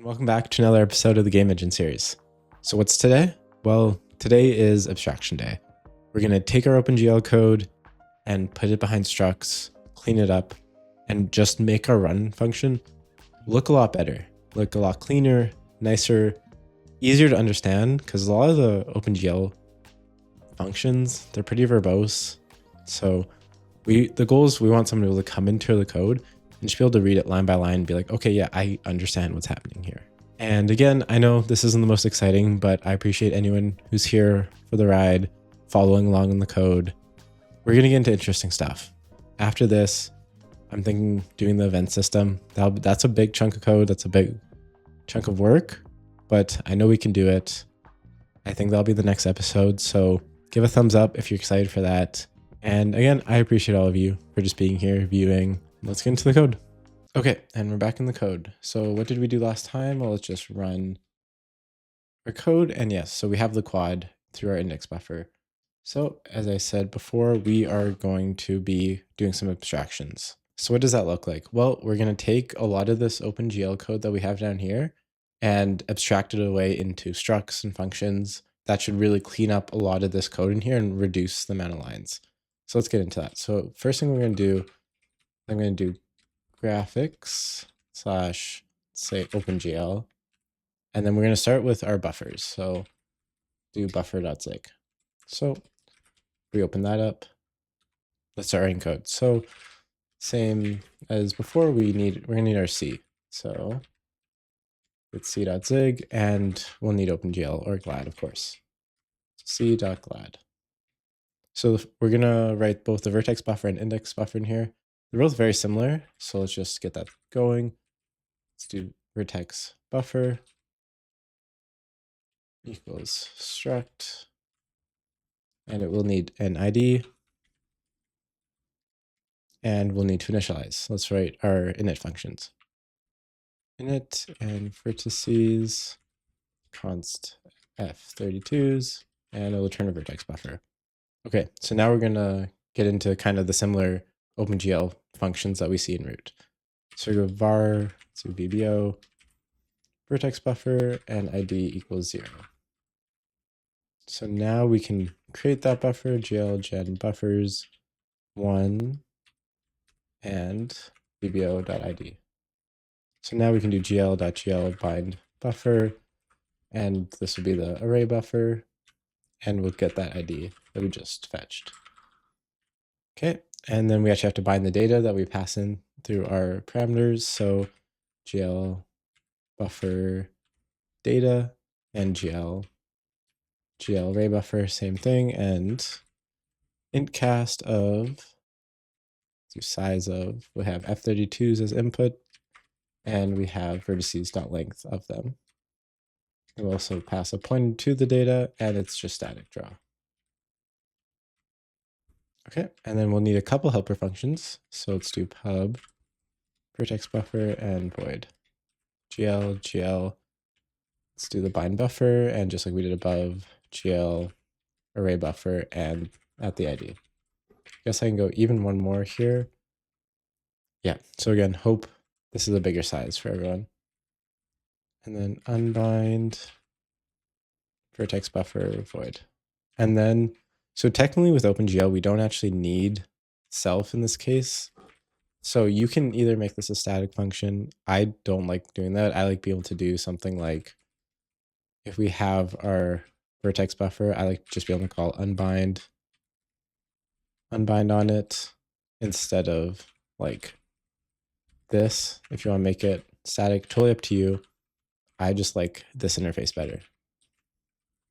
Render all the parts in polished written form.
And welcome back to another episode of the Game Engine series. So what's today? Well, today is Abstraction Day. We're going to take our OpenGL code and put it behind structs, clean it up, and just make our run function look a lot better, look a lot cleaner, nicer, easier to understand, because a lot of the OpenGL functions, they're pretty verbose. So the goal is we want someone to be able to come into the code and just be able to read it line by line and be like, okay, yeah, I understand what's happening here. And again, I know this isn't the most exciting, but I appreciate anyone who's here for the ride, following along in the code. We're going to get into interesting stuff. After this, I'm thinking doing the event system. That's a big chunk of code. That's a big chunk of work, but I know we can do it. I think that'll be the next episode. So give a thumbs up if you're excited for that. And again, I appreciate all of you for just being here, viewing. Let's get into the code. Okay, and we're back in the code. So what did we do last time? Well, let's just run our code. And yes, so we have the quad through our index buffer. So as I said before, we are going to be doing some abstractions. So what does that look like? Well, we're going to take a lot of this OpenGL code that we have down here and abstract it away into structs and functions. That should really clean up a lot of this code in here and reduce the amount of lines. So let's get into that. So first thing we're going to do, I'm going to do graphics / say OpenGL. And then we're going to start with our buffers. So do buffer.zig. So we open that up. Let's start writing code. So same as before, we're going to need our C. So it's c.zig, and we'll need OpenGL or glad, of course. c.glad. So we're going to write both the vertex buffer and index buffer in here. They're both very similar, so let's just get that going. Let's do vertex buffer equals struct, and it will need an ID, and we'll need to initialize. Let's write our init functions. Init and vertices const f32s, and it'll return a vertex buffer. Okay, so now we're going to get into kind of the similar OpenGL functions that we see in root. So we go var to vbo, vertex buffer, and ID equals 0. So now we can create that buffer, gl gen buffers 1 and vbo.id. So now we can do gl.gl bind buffer, and this will be the array buffer, and we'll get that ID that we just fetched. Okay, and then we actually have to bind the data that we pass in through our parameters. So gl buffer data and gl array buffer, same thing, and int cast of size of, we have f32s as input, and we have vertices.length of them. We'll also pass a pointer to the data, and it's just static draw. Okay, and then we'll need a couple helper functions. So let's do pub, vertex buffer, and void. gl, let's do the bind buffer, and just like we did above, gl array buffer, and at the ID. I guess I can go even one more here. Yeah, so again, hope this is a bigger size for everyone. And then unbind, vertex buffer, void. And then, so technically with OpenGL, we don't actually need self in this case. So you can either make this a static function. I don't like doing that. I like being able to do something like, if we have our vertex buffer, I like just be able to call unbind on it instead of like this. If you want to make it static, totally up to you. I just like this interface better.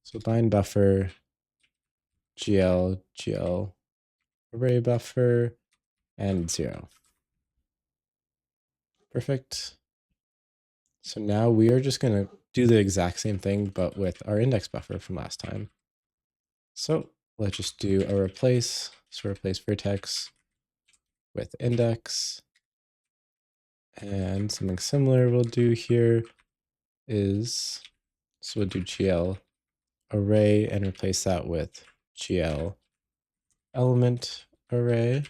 So bind buffer, gl array buffer, and 0. Perfect. So now we are just going to do the exact same thing, but with our index buffer from last time. So let's just do a replace. So replace vertex with index. And something similar we'll do here is, so we'll do gl array and replace that with gl element array.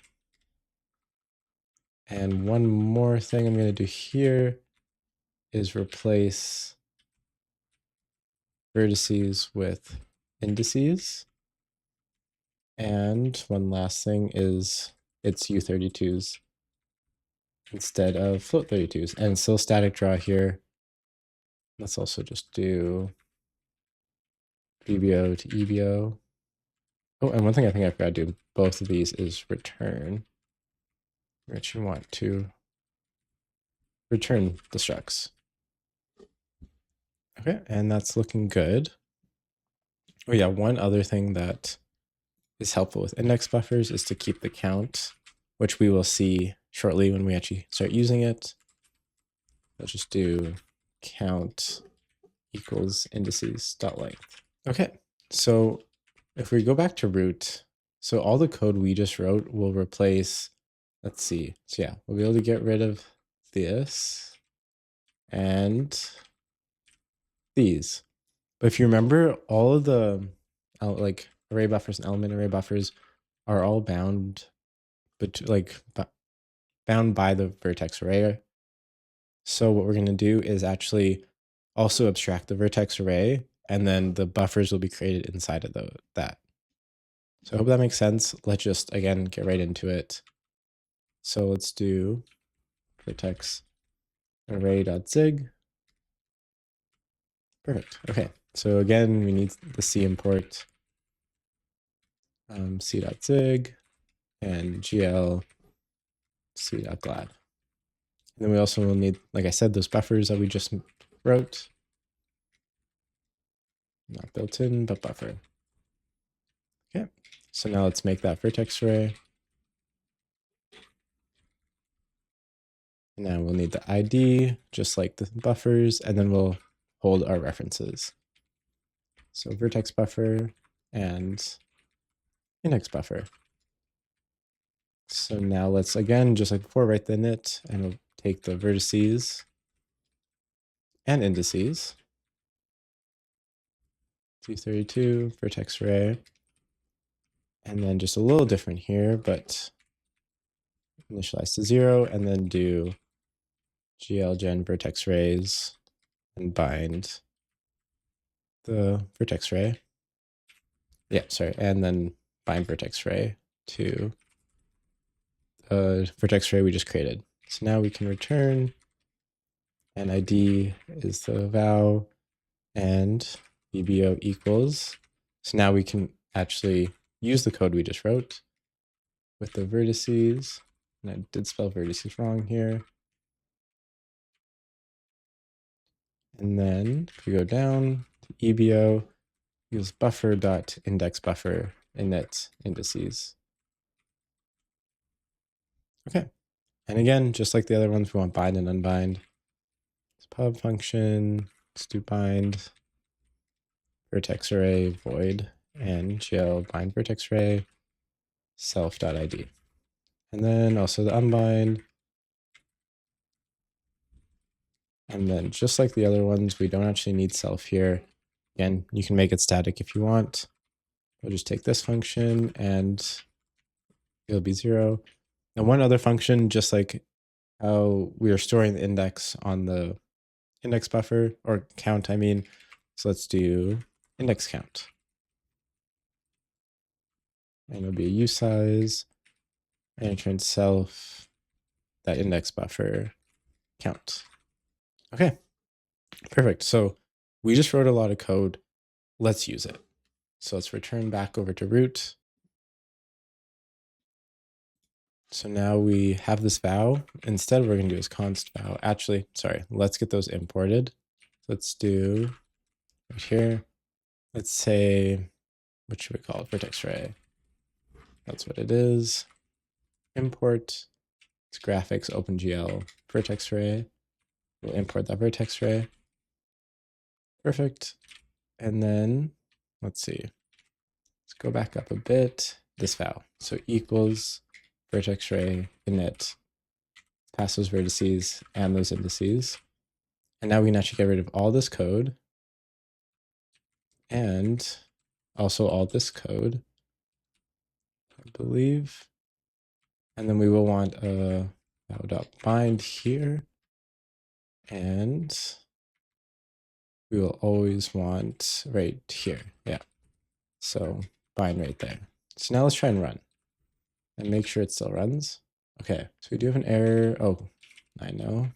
And one more thing I'm going to do here is replace vertices with indices. And one last thing is it's U32s instead of float 32s. And still static draw here. Let's also just do VBO to EBO. Oh, and one thing I think I forgot to do both of these is return. We actually want to return the structs. Okay, and that's looking good. Oh yeah, one other thing that is helpful with index buffers is to keep the count, which we will see shortly when we actually start using it. Let's just do count equals indices dot length. Okay, so if we go back to root, so all the code we just wrote will replace, let's see. So yeah, we'll be able to get rid of this and these. But if you remember, all of the like array buffers and element array buffers are all bound, but bound by the vertex array. So what we're going to do is actually also abstract the vertex array, and then the buffers will be created inside of that. So I hope that makes sense. Let's just, again, get right into it. So let's do vertex array.zig. Perfect. Okay. So again, we need the C import c.zig and gl c.glad. And then we also will need, like I said, those buffers that we just wrote. Not built in, but buffer. Okay. So now let's make that vertex array. And now we'll need the ID, just like the buffers, and then we'll hold our references. So vertex buffer and index buffer. So now let's, again, just like before, write the init, and we'll take the vertices and indices. 232 vertex array. And then just a little different here, but initialize to 0, and then do glgen vertex arrays and bind the vertex array. Yeah, sorry, and then bind vertex array to the vertex array we just created. So now we can return, and ID is the val, and VBO equals. So now we can actually use the code we just wrote with the vertices. And I did spell vertices wrong here. And then if we go down to EBO, use buffer.indexBuffer init indices. Okay. And again, just like the other ones, we want bind and unbind. It's pub function, let's do bind vertex array void and gl bind vertex array self.id. And then also the unbind. And then just like the other ones, we don't actually need self here. Again, you can make it static if you want. We'll just take this function and it'll be 0. And one other function, just like how we are storing the index on the index buffer, or count, I mean. So let's do index count. And it'll be a usize, and return self, that index buffer count. Okay, perfect. So we just wrote a lot of code. Let's use it. So let's return back over to root. So now we have this val. Instead, what we're going to do is const val. Actually, sorry, let's get those imported. Let's do right here. Let's say, what should we call it? Vertex array. That's what it is. Import. It's graphics OpenGL Vertex array. We'll import that vertex array. Perfect. And then let's see. Let's go back up a bit. This val. So equals vertex array init. Pass those vertices and those indices. And now we can actually get rid of all this code and also all this code, I believe. And then we will want a bind here. And we will always want right here. Yeah. So bind right there. So now let's try and run and make sure it still runs. Okay, so we do have an error. Oh, I know.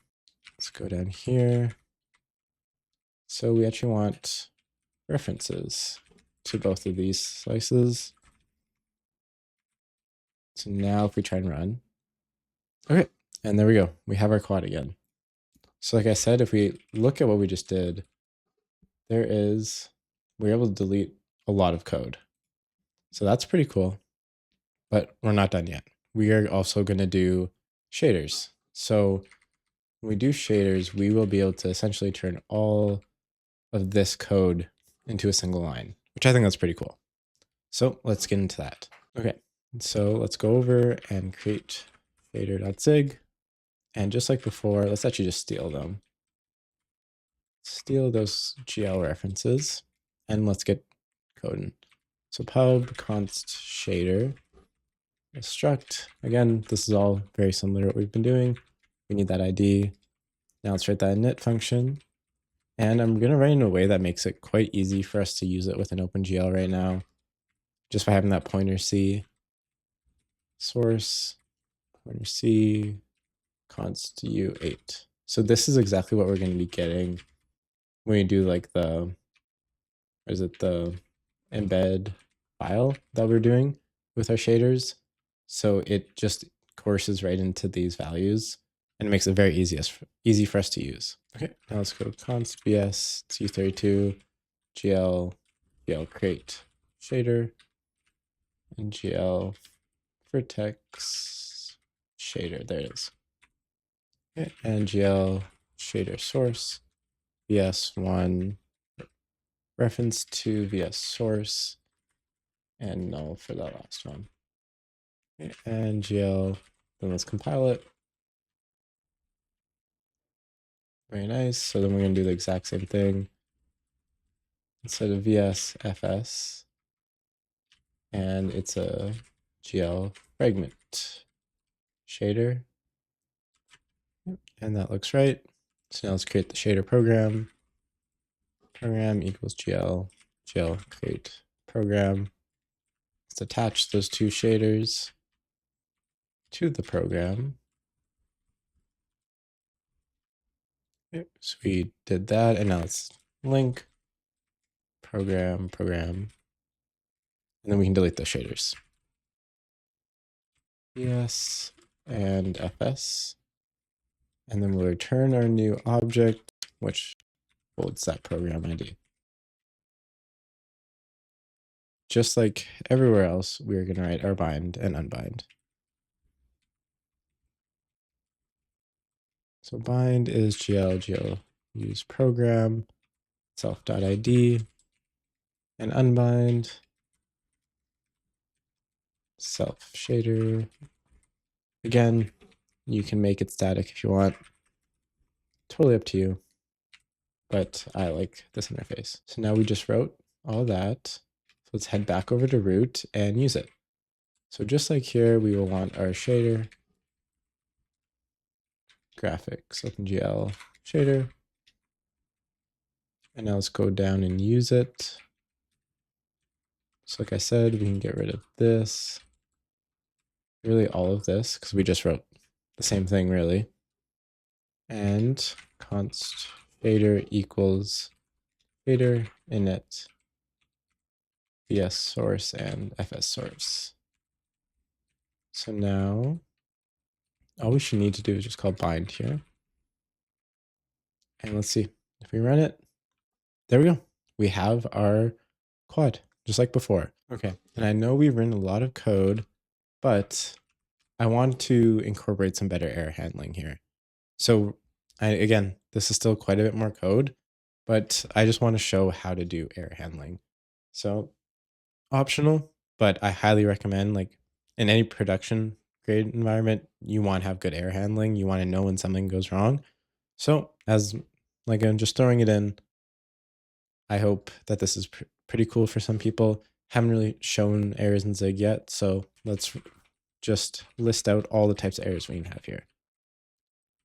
Let's go down here. So we actually want references to both of these slices. So now if we try and run, okay, and there we go. We have our quad again. So like I said, if we look at what we just did, we're able to delete a lot of code. So that's pretty cool, but we're not done yet. We are also going to do shaders. So when we do shaders, we will be able to essentially turn all of this code into a single line, which I think that's pretty cool. So let's get into that. Okay, so let's go over and create shader.zig. And just like before, let's actually just steal them. Steal those GL references and let's get coding. So pub const shader struct. Again, this is all very similar to what we've been doing. We need that ID. Now let's write that init function. And I'm going to write in a way that makes it quite easy for us to use it with an OpenGL right now. Just by having that pointer C source, pointer C, const u8. So this is exactly what we're going to be getting when we do like the embed file that we're doing with our shaders. So it just courses right into these values and it makes it very easy for us to use. Okay, now let's go const vs u32 gl create shader and gl vertex shader. There it is. Okay, and gl shader source vs1 reference to vs source and null for that last one. Okay, and gl, then let's compile it. Very nice. So then we're going to do the exact same thing. Instead of vs fs, and it's a gl fragment shader. And that looks right. So now let's create the shader program. Program equals gl create program. Let's attach those two shaders to the program. Okay, so we did that, and now let's link program, and then we can delete those shaders. Yes, and fs, and then we'll return our new object, which holds that program ID. Just like everywhere else, we're going to write our bind and unbind. So bind is gl use program self.id, and unbind self shader. Again, you can make it static if you want. Totally up to you, but I like this interface. So now we just wrote all that. So let's head back over to root and use it. So just like here, we will want our shader, graphics, OpenGL shader. And now let's go down and use it. So like I said, we can get rid of this, really all of this, because we just wrote the same thing really. And const shader equals shader init vs source and fs source. So now all we should need to do is just call bind here. And let's see if we run it. There we go. We have our quad just like before. Okay. And I know we've written a lot of code, but I want to incorporate some better error handling here. So again, this is still quite a bit more code, but I just want to show how to do error handling. So optional, but I highly recommend, like in any production grade environment, you want to have good error handling. You want to know when something goes wrong. So as like I'm just throwing it in, I hope that this is pretty cool for some people. Haven't really shown errors in Zig yet, so let's just list out all the types of errors we can have here.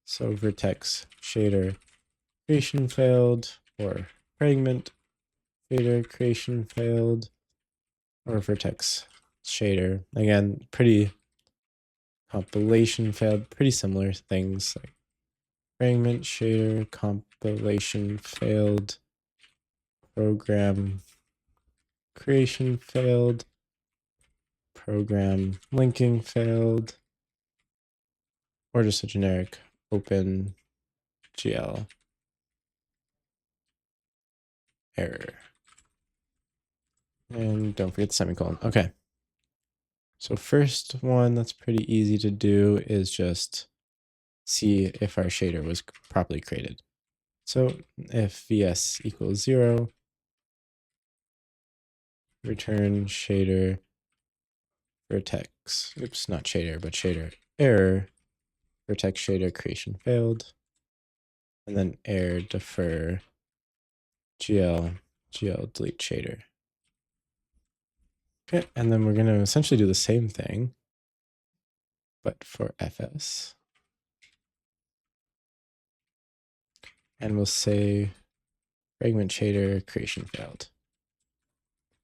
So vertex shader creation failed, or fragment shader creation failed, or vertex shader. Again, pretty compilation failed, pretty similar things like fragment shader compilation failed, program creation failed, program linking failed, or just a generic OpenGL error. And don't forget the semicolon. Okay. So first one that's pretty easy to do is just see if our shader was properly created. So if vs equals 0, return shader vertex, oops, not shader, but shader error, vertex shader creation failed, and then error defer gl delete shader. Okay, and then we're going to essentially do the same thing, but for fs. And we'll say fragment shader creation failed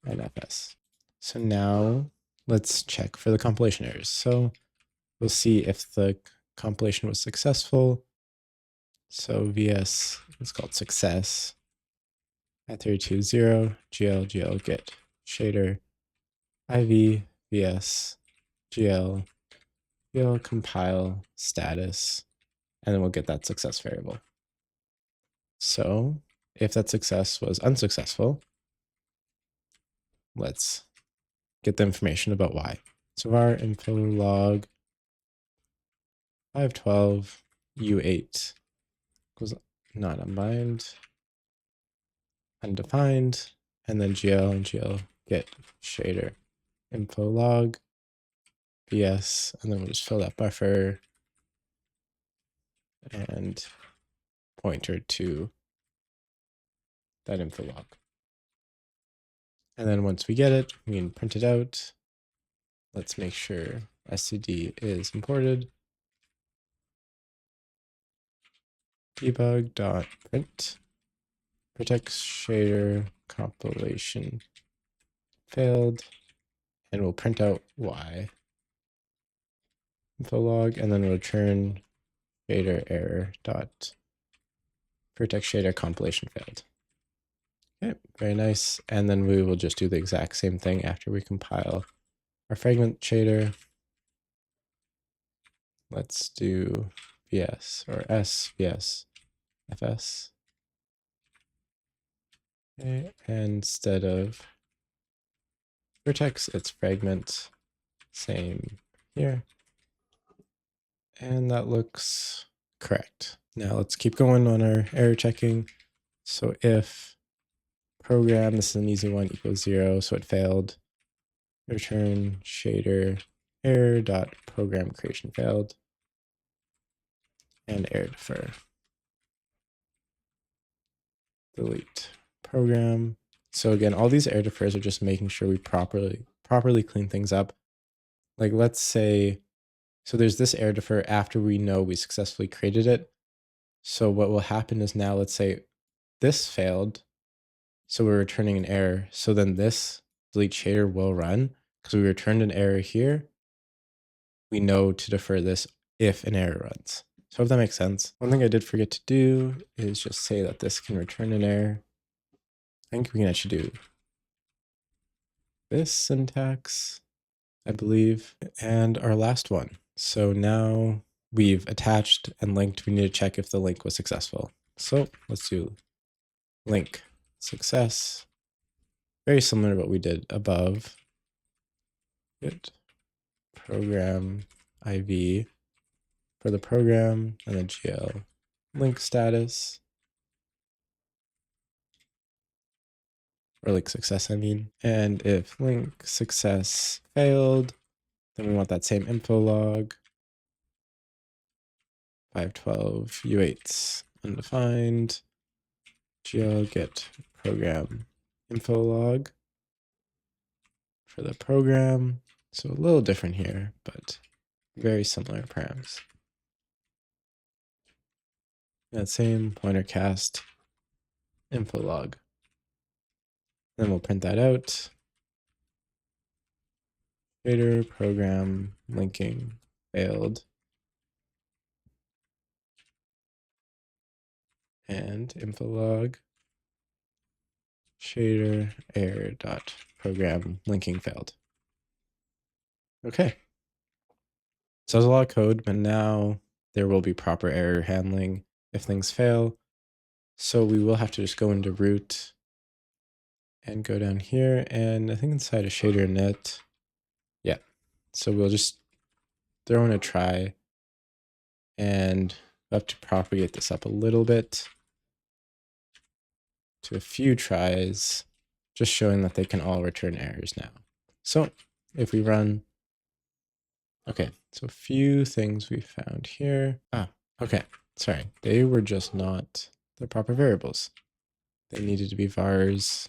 and fs. So now let's check for the compilation errors. So we'll see if the compilation was successful. So vs is called success at 32.0 gl get shader iv vs gl compile status, and then we'll get that success variable. So if that success was unsuccessful, let's get the information about why. So var info log 512 u8 was not unbind, undefined, and then gl get shader info log vs, and then we'll just fill that buffer and pointer to that info log. And then once we get it, we can print it out. Let's make sure std is imported. Debug.print vertex shader compilation failed, and we'll print out y info log, and then we'll return shader error dot vertex shader compilation failed. Okay, very nice. And then we will just do the exact same thing after we compile our fragment shader. Let's do vs or s vs fs. Okay, and instead of vertex, it's fragment. Same here. And that looks correct. Now let's keep going on our error checking. So if program, this is an easy one, equals 0, so it failed, return shader error dot program creation failed, and error defer. Delete program. So again, all these error defers are just making sure we properly clean things up. Like let's say, so there's this error defer after we know we successfully created it. So what will happen is now let's say this failed, so we're returning an error. So then this delete shader will run because we returned an error here. We know to defer this if an error runs. So if that makes sense. One thing I did forget to do is just say that this can return an error. I think we can actually do this syntax, I believe, and our last one. So now we've attached and linked. We need to check if the link was successful. So let's do link success. Very similar to what we did above. Git program iv for the program, and then gl link status, or link success, I mean. And if link success failed, then we want that same info log 512 u8 undefined gl get program info log for the program. So a little different here, but very similar params. that same pointer cast info log. Then we'll print that out. Shader program linking failed. And info log shader error dot program linking failed. Okay. So there's a lot of code, but now there will be proper error handling if things fail. So we will have to just go into root and go down here, and I think inside a shader net. Yeah. So we'll just throw in a try, and we'll have to propagate this up a little bit to a few tries, just showing that they can all return errors now. So if we run, okay, so a few things we found here. Okay, sorry, they were just not the proper variables. They needed to be vars,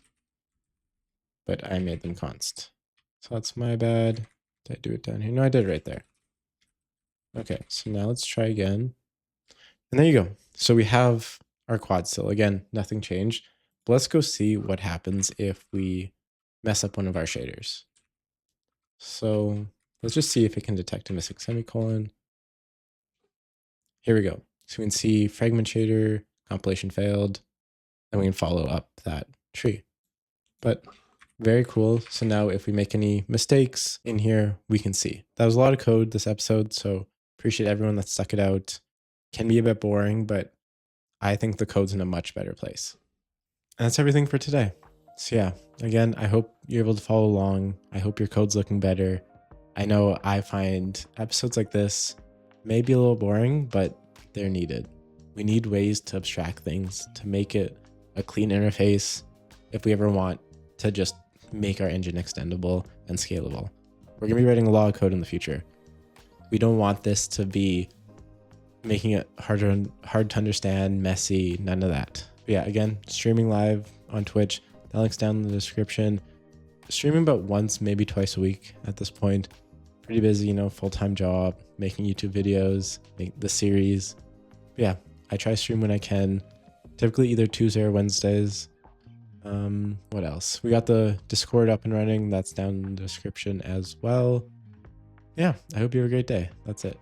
but I made them const. So that's my bad. Did I do it down here? No, I did it right there. Okay, so now let's try again. And there you go. So we have our quad still. Again, nothing changed. But let's go see what happens if we mess up one of our shaders. So let's just see if it can detect a missing semicolon. Here we go. So we can see fragment shader, compilation failed, and we can follow up that tree. But very cool. So now if we make any mistakes in here, we can see. That was a lot of code this episode, so appreciate everyone that stuck it out. Can be a bit boring, but I think the code's in a much better place. And that's everything for today. So yeah, again, I hope you're able to follow along. I hope your code's looking better. I know I find episodes like this may be a little boring, but they're needed. We need ways to abstract things, to make it a clean interface if we ever want to just make our engine extendable and scalable. We're gonna be writing a lot of code in the future. We don't want this to be making it hard to understand, messy, none of that. But yeah, again, streaming live on Twitch. The link's down in the description. Streaming about once, maybe twice a week at this point. Pretty busy, full-time job, making YouTube videos, make the series. But yeah, I try to stream when I can. Typically either Tuesday or Wednesdays. What else? We got the Discord up and running. That's down in the description as well. Yeah, I hope you have a great day. That's it.